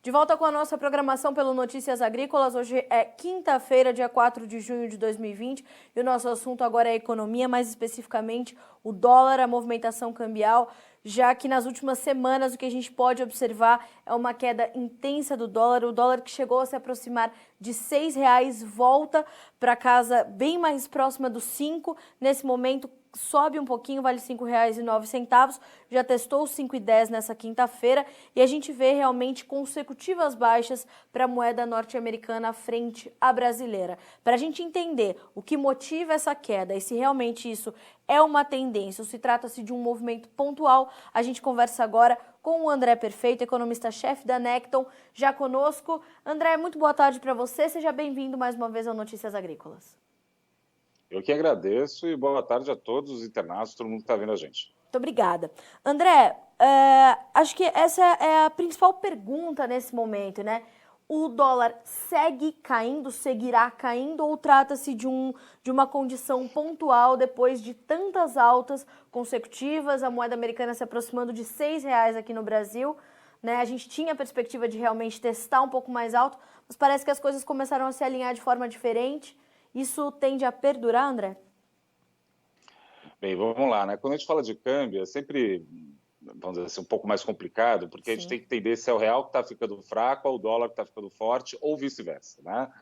De volta com a nossa programação pelo Notícias Agrícolas. Hoje é quinta-feira, dia 4 de junho de 2020, e o nosso assunto agora é a economia, mais especificamente o dólar, a movimentação cambial, já que nas últimas semanas o que a gente pode observar é uma queda intensa do dólar. O dólar que chegou a se aproximar de R$ 6 volta para casa bem mais próxima dos 5. Nesse momento sobe um pouquinho, vale R$ 5,09, já testou os 5,10 nessa quinta-feira, e a gente vê realmente consecutivas baixas para a moeda norte-americana frente à brasileira. Para a gente entender o que motiva essa queda e se realmente isso é uma tendência ou se trata-se de um movimento pontual, a gente conversa agora com o André Perfeito, economista-chefe da Necton, já conosco. André, muito boa tarde para você, seja bem-vindo mais uma vez ao Notícias Agrícolas. Eu que agradeço e boa tarde a todos os internautas, todo mundo que está vendo a gente. Muito obrigada. André, acho que essa é a principal pergunta nesse momento, né? O dólar segue caindo, seguirá caindo, ou trata-se de uma condição pontual depois de tantas altas consecutivas, a moeda americana se aproximando de R$ 6 aqui no Brasil, né? A gente tinha a perspectiva de realmente testar um pouco mais alto, mas parece que as coisas começaram a se alinhar de forma diferente. Isso tende a perdurar, André? Bem, vamos lá, né? Quando a gente fala de câmbio, é sempre, vamos dizer assim, um pouco mais complicado, porque a gente tem que entender se é o real que está ficando fraco ou o dólar que está ficando forte, ou vice-versa, né?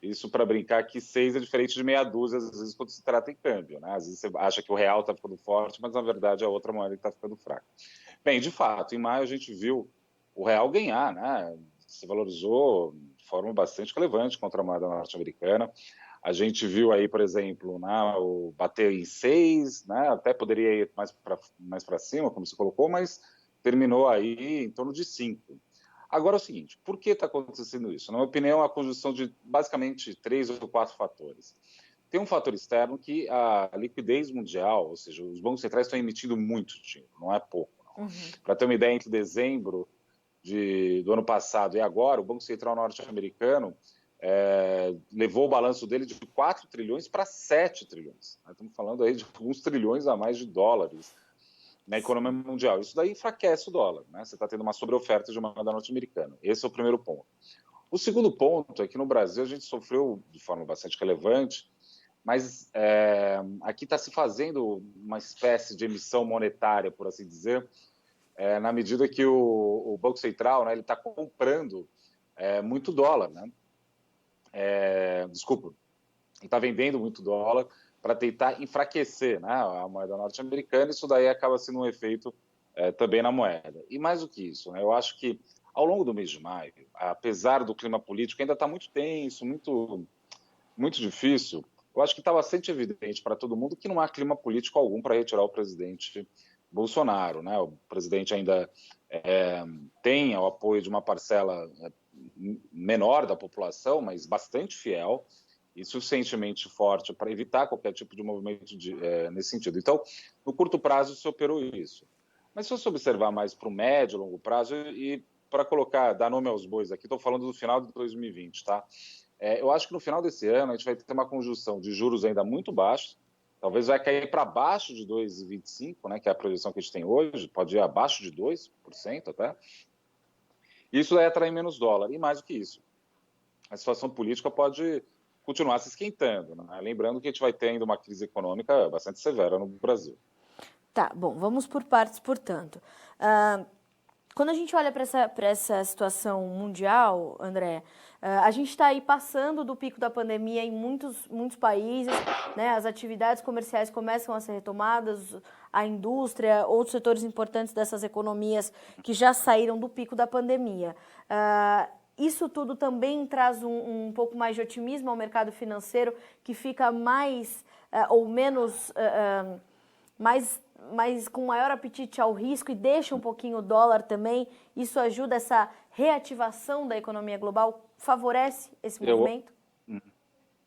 Isso para brincar que 6 é diferente de meia dúzia, às vezes, quando se trata em câmbio, né? Às vezes você acha que o real está ficando forte, mas na verdade é a outra moeda que está ficando fraca. Bem, de fato, em maio a gente viu o real ganhar, né? Se valorizou de forma bastante relevante contra a moeda norte-americana. A gente viu aí, por exemplo, né, o bater em 6, né, até poderia ir mais para cima, como você colocou, mas terminou aí em torno de 5. Agora é o seguinte, por que está acontecendo isso? Na minha opinião, é a conjunção de basicamente 3 ou 4 fatores. Tem um fator externo que a liquidez mundial, ou seja, os bancos centrais estão emitindo muito dinheiro, não é pouco. Para ter uma ideia, entre dezembro do ano passado e agora, o Banco Central norte-americano levou o balanço dele de 4 trilhões para 7 trilhões. Nós estamos falando aí de alguns trilhões a mais de dólares na economia mundial. Isso daí enfraquece o dólar, né? Você está tendo uma sobreoferta de moeda norte-americana. Esse é o primeiro ponto. O segundo ponto é que no Brasil a gente sofreu de forma bastante relevante, mas aqui está se fazendo uma espécie de emissão monetária, por assim dizer, na medida que o Banco Central, né, ele está comprando muito dólar, né? Desculpa, ele está vendendo muito dólar para tentar enfraquecer, né, a moeda norte-americana. Isso daí acaba sendo um efeito também na moeda. E mais do que isso, né, eu acho que ao longo do mês de maio, apesar do clima político ainda está muito tenso, muito, muito difícil, eu acho que está bastante evidente para todo mundo que não há clima político algum para retirar o presidente Bolsonaro, né? O presidente ainda tem o apoio de uma parcela menor da população, mas bastante fiel e suficientemente forte para evitar qualquer tipo de movimento nesse sentido. Então, no curto prazo, se operou isso. Mas se você observar mais para o médio e longo prazo, e para dar nome aos bois aqui, estou falando do final de 2020, tá? Eu acho que no final desse ano a gente vai ter uma conjunção de juros ainda muito baixos, talvez vai cair para baixo de 2,25%, né, que é a projeção que a gente tem hoje, pode ir abaixo de 2% até. Isso vai atrair menos dólar. E mais do que isso, a situação política pode continuar se esquentando, né? Lembrando que a gente vai ter ainda uma crise econômica bastante severa no Brasil. Tá, bom, vamos por partes, portanto. Quando a gente olha para essa situação mundial, André, a gente está aí passando do pico da pandemia em muitos países, né? As atividades comerciais começam a ser retomadas, a indústria, outros setores importantes dessas economias que já saíram do pico da pandemia. Isso tudo também traz um pouco mais de otimismo ao mercado financeiro, que fica mais ou menos mas com maior apetite ao risco e deixa um pouquinho o dólar também. Isso ajuda essa reativação da economia global? Favorece esse movimento?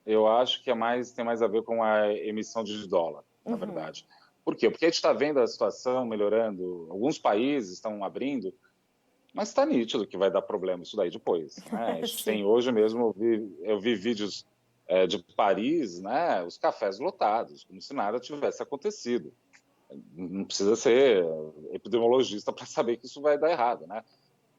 Eu acho que tem mais a ver com a emissão de dólar, na verdade. Por quê? Porque a gente está vendo a situação melhorando, alguns países estão abrindo, mas está nítido que vai dar problema isso daí depois, né? A gente tem hoje mesmo, eu vi vídeos de Paris, né, os cafés lotados, como se nada tivesse acontecido. Não precisa ser epidemiologista para saber que isso vai dar errado, né?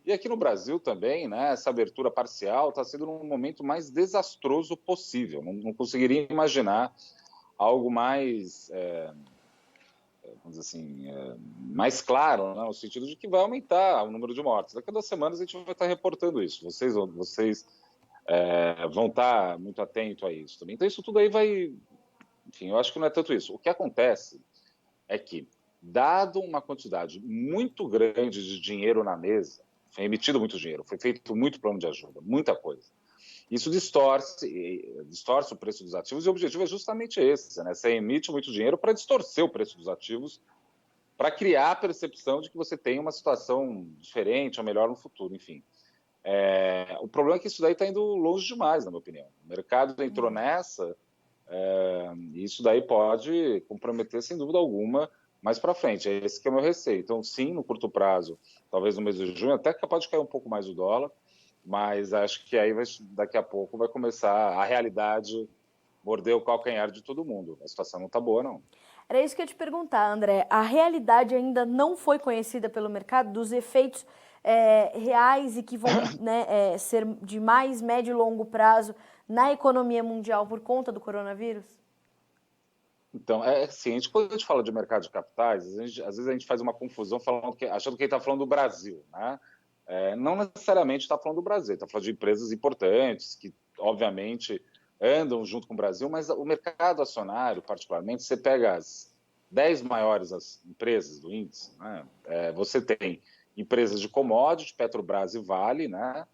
E aqui no Brasil também, né, essa abertura parcial está sendo num momento mais desastroso possível. Não conseguiria imaginar algo mais, vamos dizer assim, mais claro, né, no sentido de que vai aumentar o número de mortes. Daqui a 2 semanas a gente vai estar reportando isso. Vocês vão estar muito atentos a isso também. Então isso tudo aí vai... Enfim, eu acho que não é tanto isso. O que acontece é que, dado uma quantidade muito grande de dinheiro na mesa, foi emitido muito dinheiro, foi feito muito plano de ajuda, muita coisa. Isso distorce o preço dos ativos e o objetivo é justamente esse, né? Você emite muito dinheiro para distorcer o preço dos ativos, para criar a percepção de que você tem uma situação diferente ou melhor no futuro, enfim. O problema é que isso daí está indo longe demais, na minha opinião. O mercado entrou nessa, e isso daí pode comprometer, sem dúvida alguma, mais para frente. Esse que é o meu receio. Então, sim, no curto prazo, talvez no mês de junho, até capaz de cair um pouco mais o dólar, mas acho que aí daqui a pouco vai começar a realidade morder o calcanhar de todo mundo. A situação não está boa, não. Era isso que eu ia te perguntar, André. A realidade ainda não foi conhecida pelo mercado dos efeitos reais e que vão né, ser de mais médio e longo prazo na economia mundial por conta do coronavírus? Então, assim, quando a gente fala de mercado de capitais, às vezes a gente faz uma confusão achando que ele está falando do Brasil, né? Não necessariamente está falando do Brasil, está falando de empresas importantes que, obviamente, andam junto com o Brasil, mas o mercado acionário, particularmente, você pega as 10 maiores empresas do índice, né? Você tem empresas de commodity, Petrobras e Vale, né?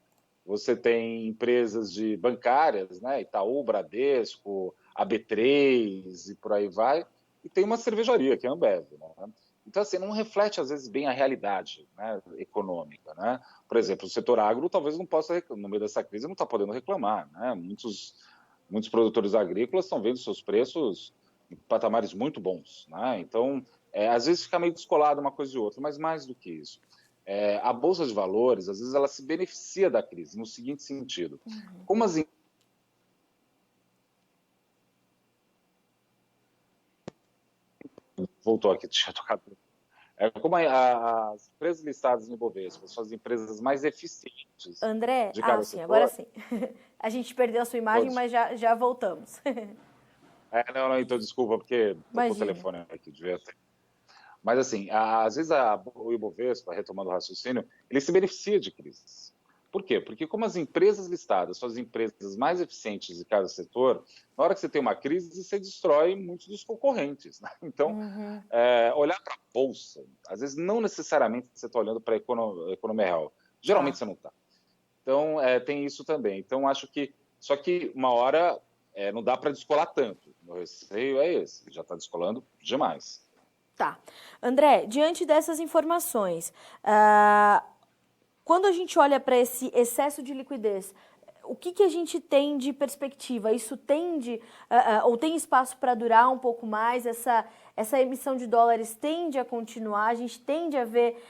Você tem empresas de bancárias, né? Itaú, Bradesco, a B3 e por aí vai, e tem uma cervejaria, que é a Ambev, né? Então, assim, não reflete, às vezes, bem a realidade, né, econômica, né? Por exemplo, o setor agro talvez não possa, no meio dessa crise, não está podendo reclamar, né? Muitos produtores agrícolas estão vendo seus preços em patamares muito bons, né? Então, às vezes fica meio descolado uma coisa e outra, mas mais do que isso. A Bolsa de Valores, às vezes, ela se beneficia da crise, no seguinte sentido. Como as voltou aqui, tinha tocado. Como as empresas listadas no Ibovespa são as empresas mais eficientes André, de cada sim, agora setor. sim. A gente perdeu a sua imagem, mas já voltamos. Não, então desculpa, porque tocou o Imagina. telefone aqui, devia ter. Mas, assim, às vezes o Ibovespa, retomando o raciocínio, ele se beneficia de crises. Por quê? Porque como as empresas listadas são as empresas mais eficientes de cada setor, na hora que você tem uma crise, você destrói muitos dos concorrentes, né? Então, olhar para a Bolsa, às vezes não necessariamente você está olhando para a economia real. Geralmente você não está. Então, tem isso também. Então, acho que... Só que uma hora não dá para descolar tanto. Meu receio é esse, já está descolando demais. Tá. André, diante dessas informações, quando a gente olha para esse excesso de liquidez, o que a gente tem de perspectiva? Isso tende, ou tem espaço para durar um pouco mais? Essa emissão de dólares tende a continuar? A gente tende a ver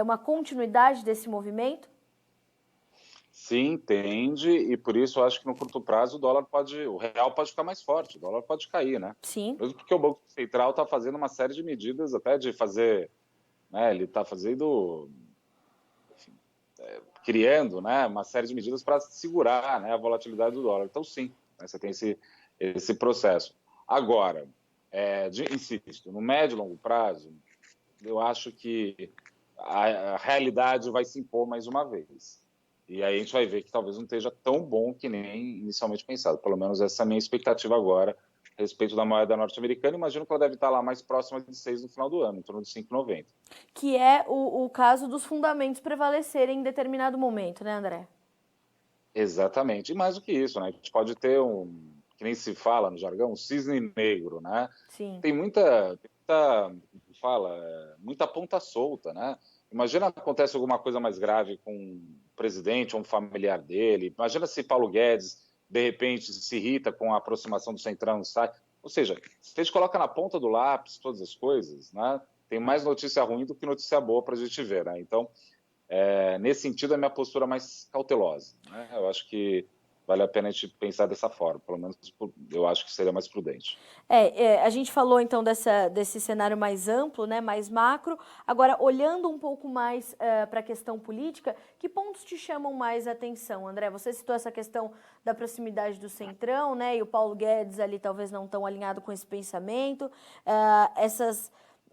uma continuidade desse movimento? Sim, tende, e por isso eu acho que no curto prazo o real pode ficar mais forte, o dólar pode cair, né? Sim. Mesmo porque o Banco Central está fazendo uma série de medidas, até de fazer, né, ele está fazendo, enfim, criando, né, uma série de medidas para segurar, né, a volatilidade do dólar. Então, sim, né, você tem esse processo. Agora, insisto, no médio e longo prazo, eu acho que a realidade vai se impor mais uma vez. E aí a gente vai ver que talvez não esteja tão bom que nem inicialmente pensado. Pelo menos essa é a minha expectativa agora a respeito da moeda norte-americana. Imagino que ela deve estar lá mais próxima de 6 no final do ano, em torno de 5,90. Que é o caso dos fundamentos prevalecerem em determinado momento, né, André? Exatamente. E mais do que isso, né? A gente pode ter que nem se fala no jargão, um cisne negro, né? Sim. Tem muita ponta solta, né? Imagina acontece alguma coisa mais grave com um presidente ou um familiar dele. Imagina se Paulo Guedes, de repente, se irrita com a aproximação do Centrão, sai. Ou seja, se a gente coloca na ponta do lápis todas as coisas, né? Tem mais notícia ruim do que notícia boa para a gente ver, né? Então, nesse sentido, a minha postura é mais cautelosa, né? Eu acho que vale a pena a gente pensar dessa forma, pelo menos eu acho que seria mais prudente. A gente falou então desse cenário mais amplo, né, mais macro. Agora, olhando um pouco mais para a questão política, que pontos te chamam mais a atenção, André? Você citou essa questão da proximidade do Centrão, né, e o Paulo Guedes ali talvez não tão alinhado com esse pensamento.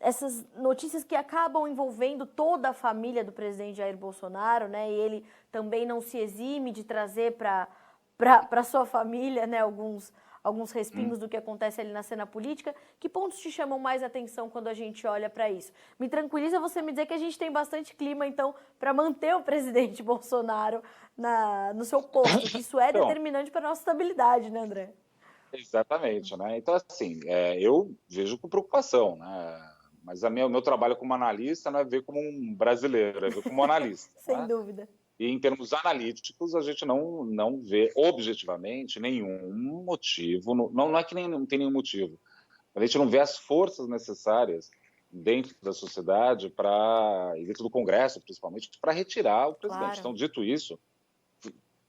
Essas notícias que acabam envolvendo toda a família do presidente Jair Bolsonaro, né, e ele também não se exime de trazer para sua família, né, alguns respingos do que acontece ali na cena política. Que pontos te chamam mais atenção quando a gente olha para isso? Me tranquiliza você me dizer que a gente tem bastante clima, então, para manter o presidente Bolsonaro no seu posto, que isso é Então, determinante para a nossa estabilidade, né, André? exatamente, né? Então, assim, eu vejo com preocupação, né? Mas o meu trabalho como analista não é ver como um brasileiro, é ver como analista, Sem né? dúvida. E em termos analíticos, a gente não vê objetivamente nenhum motivo, não é que não tem nenhum motivo, a gente não vê as forças necessárias dentro da sociedade e dentro do Congresso, principalmente, para retirar o presidente. Claro. Então, dito isso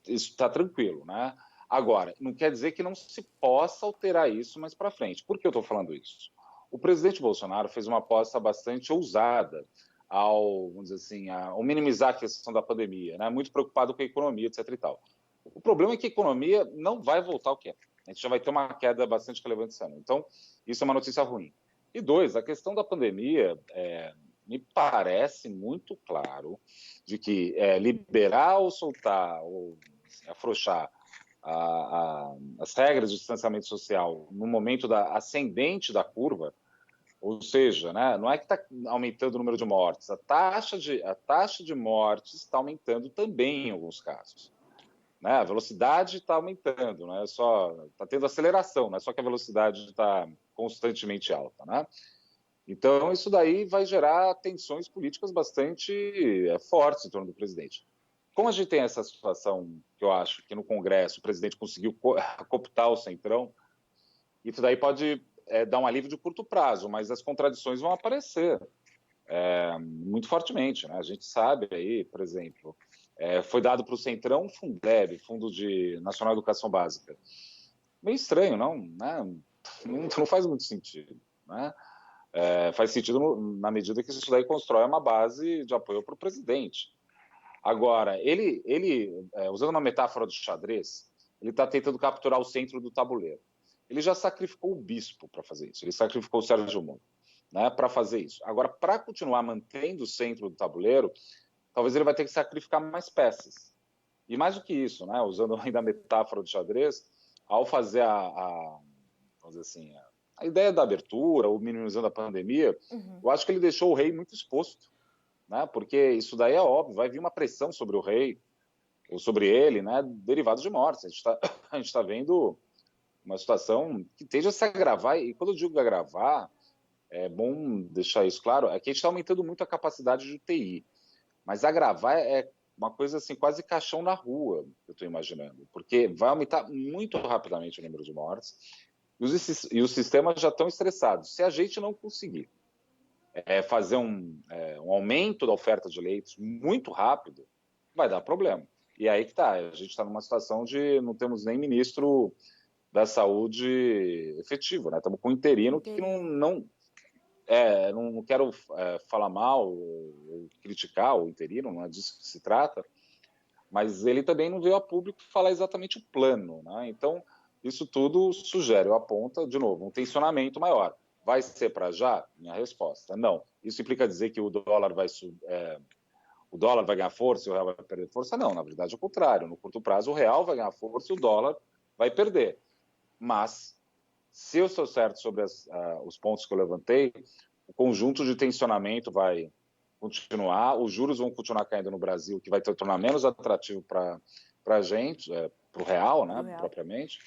está tranquilo, né? Agora, não quer dizer que não se possa alterar isso mais para frente. Por que eu estou falando isso? O presidente Bolsonaro fez uma aposta bastante ousada vamos dizer assim, ao minimizar a questão da pandemia, né? Muito preocupado com a economia, etc. e tal. O problema é que a economia não vai voltar ao que é. A gente já vai ter uma queda bastante relevante esse ano. Então, isso é uma notícia ruim. E dois, a questão da pandemia me parece muito claro de que liberar ou soltar ou afrouxar as regras de distanciamento social no momento ascendente da curva, ou seja, né, não é que está aumentando o número de mortes, a taxa de mortes está aumentando também em alguns casos. Né? A velocidade está aumentando, não é só está tendo aceleração, não é só que a velocidade está constantemente alta, né? Então isso daí vai gerar tensões políticas bastante fortes em torno do presidente. Como a gente tem essa situação que eu acho que no Congresso o presidente conseguiu cooptar o Centrão, isso daí pode dar um alívio de curto prazo, mas as contradições vão aparecer muito fortemente, né? A gente sabe aí, por exemplo, foi dado para o Centrão um Fundeb, Fundo Nacional de Educação Básica. Meio estranho, não? Né? Não faz muito sentido, né? Faz sentido na medida que isso daí constrói uma base de apoio para o presidente. Agora, ele usando uma metáfora do xadrez, ele está tentando capturar o centro do tabuleiro. Ele já sacrificou o bispo para fazer isso, ele sacrificou o Sérgio Moro, né, para fazer isso. Agora, para continuar mantendo o centro do tabuleiro, talvez ele vai ter que sacrificar mais peças. E mais do que isso, né, usando ainda a metáfora do xadrez, ao fazer vamos dizer assim, a ideia da abertura, ou minimizando a pandemia, eu acho que ele deixou o rei muito exposto, né, porque isso daí é óbvio, vai vir uma pressão sobre o rei, ou sobre ele, né, derivado de mortes. A gente tá vendo uma situação que tende a se agravar, e quando eu digo agravar, é bom deixar isso claro, é que a gente está aumentando muito a capacidade de UTI, mas agravar é uma coisa assim, quase caixão na rua, eu estou imaginando, porque vai aumentar muito rapidamente o número de mortes, e os sistemas já estão estressados. Se a gente não conseguir fazer um aumento da oferta de leitos muito rápido, vai dar problema. E aí que está, a gente está numa situação de não temos nem ministro da saúde efetivo, né? Estamos com um interino que não quero falar mal ou criticar o interino, não é disso que se trata, mas ele também não veio a público falar exatamente o plano, né? Então, isso tudo sugere ou aponta, de novo, um tensionamento maior. Vai ser para já? Minha resposta, não. Isso implica dizer que o dólar vai ganhar força e o real vai perder força? Não, na verdade é o contrário. No curto prazo, o real vai ganhar força e o dólar vai perder. Mas, se eu estou certo sobre os pontos que eu levantei, o conjunto de tensionamento vai continuar, os juros vão continuar caindo no Brasil, o que vai tornar menos atrativo para a gente, para o real, né, propriamente.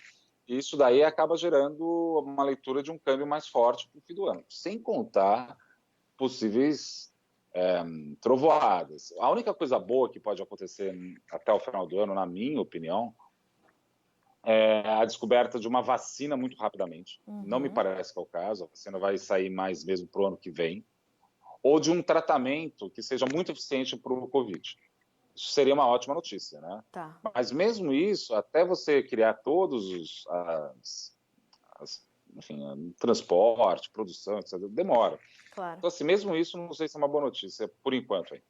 E isso daí acaba gerando uma leitura de um câmbio mais forte para o fim do ano, sem contar possíveis trovoadas. A única coisa boa que pode acontecer até o final do ano, na minha opinião, é a descoberta de uma vacina muito rapidamente. Não me parece que é o caso, a vacina vai sair mais mesmo para o ano que vem, ou de um tratamento que seja muito eficiente para o Covid. Isso seria uma ótima notícia, né? Tá, Mas mesmo isso, até você criar todos enfim, transporte, produção, etc., demora. claro. Então, assim, mesmo isso, não sei se é uma boa notícia, por enquanto. Hein?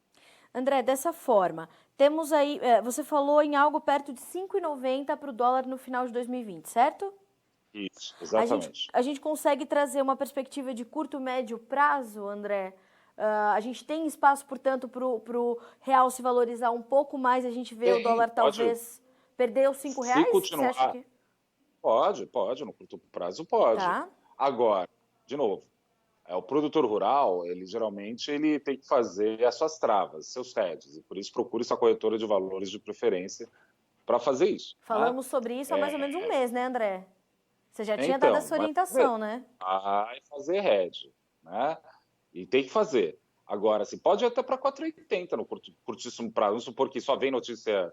André, dessa forma, temos aí, você falou em algo perto de 5,90 para o dólar no final de 2020, certo? Isso, A gente, exatamente. a gente consegue trazer uma perspectiva de curto, médio prazo, André? A gente tem espaço, portanto, para o real se valorizar um pouco mais, a gente vê o Tem, dólar pode, talvez perder os se R$ 5? Você acha continuar, que... pode, no curto prazo pode. Tá, Agora, de novo, o produtor rural, ele geralmente ele tem que fazer as suas travas, seus hedges, e por isso procure sua corretora de valores de preferência para fazer isso. Né? falamos sobre isso há mais ou menos um É, mês, né, André? Você já tinha dado então, essa orientação, vai né? fazer hedge, né? E tem que fazer. Agora, assim, pode ir até para 4,80 no curtíssimo prazo. Vamos supor que só vem notícia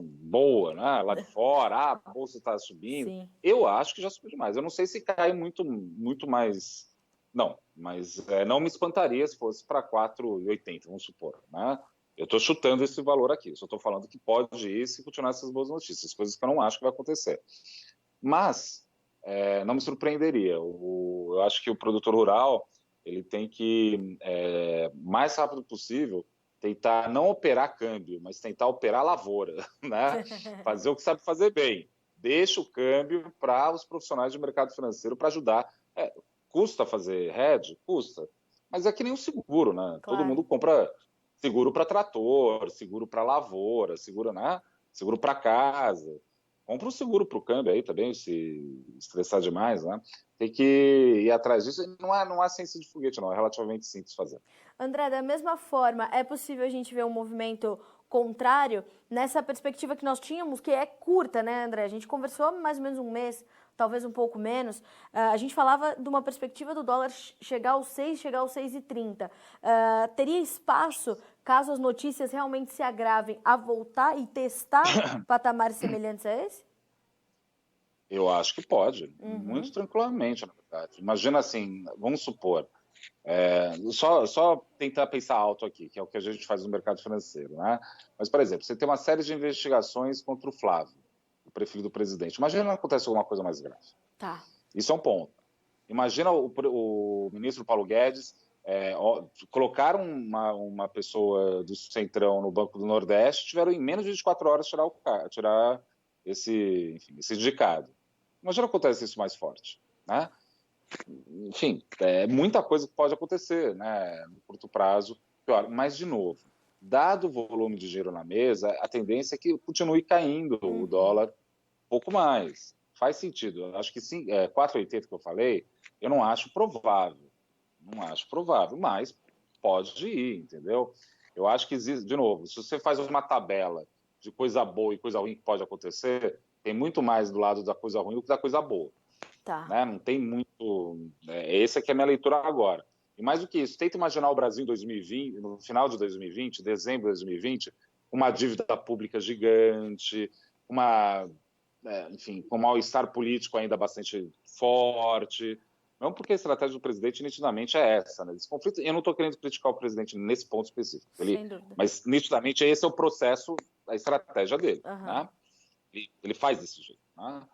boa, né? Lá de fora, a bolsa está subindo. Sim. Eu acho que já subiu demais. Eu não sei se cai muito mais. Não, mas não me espantaria se fosse para 4,80, vamos supor, né? Eu estou chutando esse valor aqui. Eu só estou falando que pode ir se continuar essas boas notícias, coisas que eu não acho que vai acontecer. Mas não me surpreenderia. Eu acho que o produtor rural ele tem que, mais rápido possível, tentar não operar câmbio, mas tentar operar lavoura, né? Fazer o que sabe fazer bem. Deixa o câmbio para os profissionais de mercado financeiro para ajudar. Custa fazer hedge? Custa. Mas é que nem o seguro, né? Todo Claro. mundo compra seguro para trator, seguro para lavoura, seguro, né? Seguro para casa. Compra um seguro para o câmbio aí também, se estressar demais, né? Tem que ir atrás disso. Não há ciência de foguete, não. É relativamente simples fazer. André, da mesma forma, é possível a gente ver um movimento contrário nessa perspectiva que nós tínhamos, que é curta, né, André? A gente conversou há mais ou menos um mês, talvez um pouco menos. A gente falava de uma perspectiva do dólar chegar aos 6, chegar aos 6,30. Teria espaço, caso as notícias realmente se agravem, a voltar e testar patamares semelhantes a esse? Eu acho que pode, muito Uhum. tranquilamente, na verdade. Imagina assim, vamos supor, só tentar pensar alto aqui, que é o que a gente faz no mercado financeiro, né? Mas, por exemplo, você tem uma série de investigações contra o Flávio, o preferido do presidente. Imagina que acontece alguma coisa mais grave. Tá. Isso é um ponto. Imagina o ministro Paulo Guedes colocaram uma pessoa do Centrão no Banco do Nordeste, tiveram em menos de 24 horas tirar esse indicado. Imagina acontece isso mais forte, né? Enfim, muita coisa que pode acontecer, né? No curto prazo, pior. Mas, de novo, dado o volume de dinheiro na mesa, a tendência é que continue caindo o Uhum. dólar um pouco mais. Faz sentido. Eu acho que sim, 4,80 que eu falei, eu não acho provável. Não acho provável, mas pode ir, entendeu? Eu acho que existe, de novo, se você faz uma tabela de coisa boa e coisa ruim que pode acontecer, tem muito mais do lado da coisa ruim do que da coisa boa. Tá. Né? Não tem muito. Essa que é a minha leitura agora. E mais do que isso, tenta imaginar o Brasil em 2020, no final de 2020, dezembro de 2020, uma dívida pública gigante, enfim, com um mal-estar político ainda bastante forte. Não porque a estratégia do presidente nitidamente é essa, né? Esse conflito, eu não estou querendo criticar o presidente nesse ponto específico, Sem dúvida. mas nitidamente esse é o processo, a estratégia dele, Aham. né? Ele faz desse jeito, né?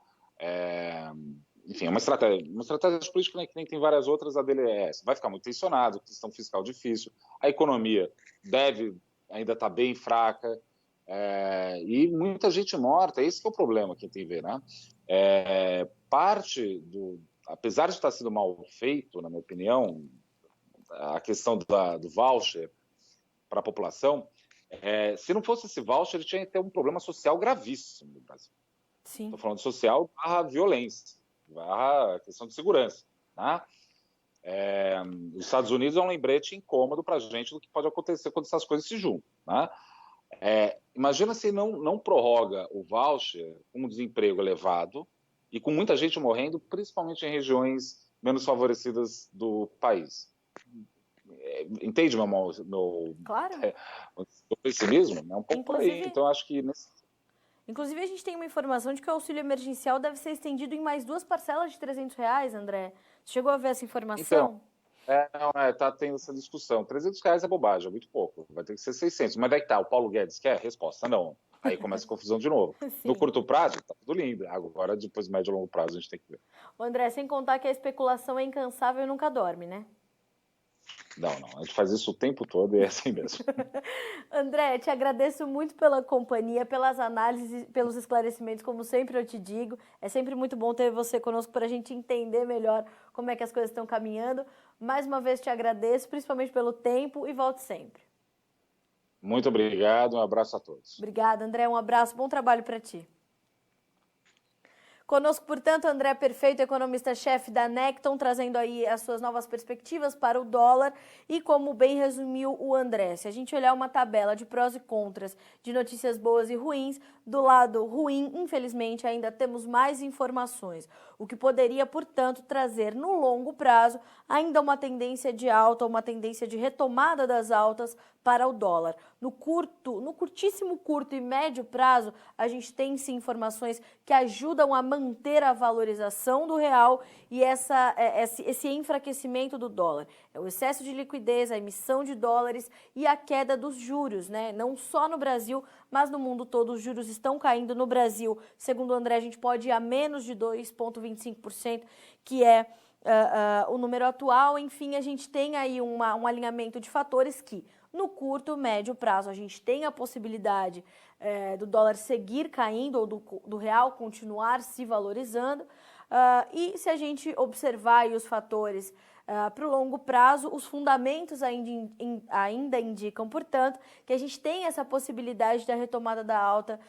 Enfim, é uma estratégia política, né, que nem tem várias outras, a dele é essa. Vai ficar muito tensionado, questão fiscal difícil, a economia deve ainda estar bem fraca, e muita gente morta, esse que é o problema que tem que ver, né? Apesar de estar sendo mal feito, na minha opinião, a questão do voucher para a população, se não fosse esse voucher, ele tinha que ter um problema social gravíssimo no Brasil. Sim. Estou falando social barra violência, barra questão de segurança. Né? Os Estados Unidos é um lembrete incômodo para a gente do que pode acontecer quando essas coisas se juntam. Né? Imagina se não prorroga o voucher com um desemprego elevado e com muita gente morrendo, principalmente em regiões menos favorecidas do país. Entende meu Claro. pessimismo? É um pouco por aí. Inclusive, Então, acho que inclusive, a gente tem uma informação de que o auxílio emergencial deve ser estendido em mais 2 parcelas de R$ 300, André. Chegou a ver essa então, informação? Tá tendo essa discussão. R$ 300 é bobagem, é muito pouco. Vai ter que ser 600. Mas daí tá, o Paulo Guedes quer? Resposta, não. Aí começa a confusão de novo. No Sim. curto prazo, tá tudo lindo. Agora, depois, médio e longo prazo, a gente tem que ver. André, sem contar que a especulação é incansável e nunca dorme, né? Não, a gente faz isso o tempo todo e é assim mesmo. André, te agradeço muito pela companhia, pelas análises, pelos esclarecimentos, como sempre eu te digo. É sempre muito bom ter você conosco para a gente entender melhor como é que as coisas estão caminhando. Mais uma vez te agradeço, principalmente pelo tempo, e volte sempre. Muito obrigado, um abraço a todos. Obrigada, André. Um abraço, bom trabalho para ti. Conosco, portanto, André Perfeito, economista-chefe da Necton, trazendo aí as suas novas perspectivas para o dólar e como bem resumiu o André. Se a gente olhar uma tabela de prós e contras, de notícias boas e ruins, do lado ruim, infelizmente, ainda temos mais informações, o que poderia, portanto, trazer no longo prazo ainda uma tendência de alta, uma tendência de retomada das altas para o dólar. No curtíssimo curto e médio prazo, a gente tem sim informações que ajudam a manter a valorização do real e esse enfraquecimento do dólar. É o excesso de liquidez, a emissão de dólares e a queda dos juros, né? Não só no Brasil, mas no mundo todo os juros estão caindo. No Brasil, segundo o André, a gente pode ir a menos de 2,25%, que é o número atual. Enfim, a gente tem aí um alinhamento de fatores que, no curto, médio prazo, a gente tem a possibilidade do dólar seguir caindo ou do real continuar se valorizando. E se a gente observar aí os fatores para o longo prazo, os fundamentos ainda indicam, portanto, que a gente tem essa possibilidade da retomada da alta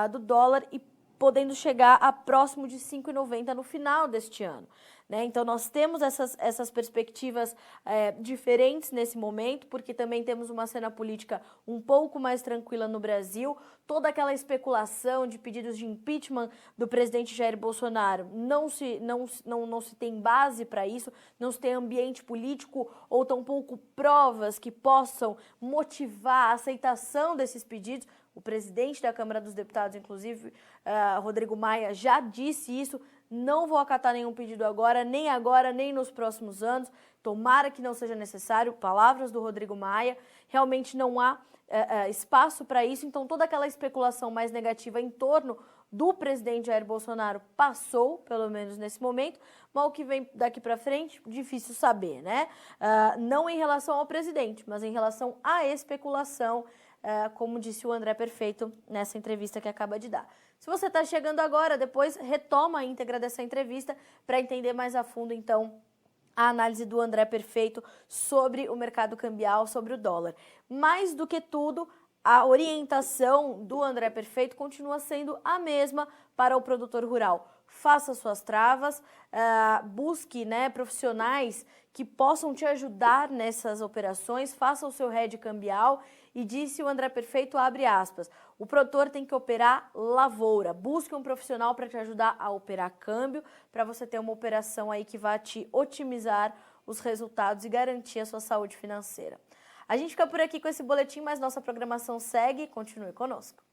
do dólar e podendo chegar a próximo de 5,90 no final deste ano. Né? Então, nós temos essas perspectivas diferentes nesse momento, porque também temos uma cena política um pouco mais tranquila no Brasil. Toda aquela especulação de pedidos de impeachment do presidente Jair Bolsonaro não se tem base para isso, não se tem ambiente político ou tampouco provas que possam motivar a aceitação desses pedidos. O presidente da Câmara dos Deputados, inclusive, Rodrigo Maia, já disse isso. Não vou acatar nenhum pedido agora, nem nos próximos anos. Tomara que não seja necessário. Palavras do Rodrigo Maia. Realmente não há espaço para isso. Então, toda aquela especulação mais negativa em torno do presidente Jair Bolsonaro passou, pelo menos nesse momento. Mas o que vem daqui para frente, difícil saber, né? Não em relação ao presidente, mas em relação à especulação, como disse o André Perfeito nessa entrevista que acaba de dar. Se você está chegando agora, depois retoma a íntegra dessa entrevista para entender mais a fundo, então, a análise do André Perfeito sobre o mercado cambial, sobre o dólar. Mais do que tudo, a orientação do André Perfeito continua sendo a mesma para o produtor rural. Faça suas travas, busque profissionais que possam te ajudar nessas operações, faça o seu hedge cambial e disse o André Perfeito, abre aspas, o produtor tem que operar lavoura, busque um profissional para te ajudar a operar câmbio, para você ter uma operação aí que vai te otimizar os resultados e garantir a sua saúde financeira. A gente fica por aqui com esse boletim, mas nossa programação segue, continue conosco.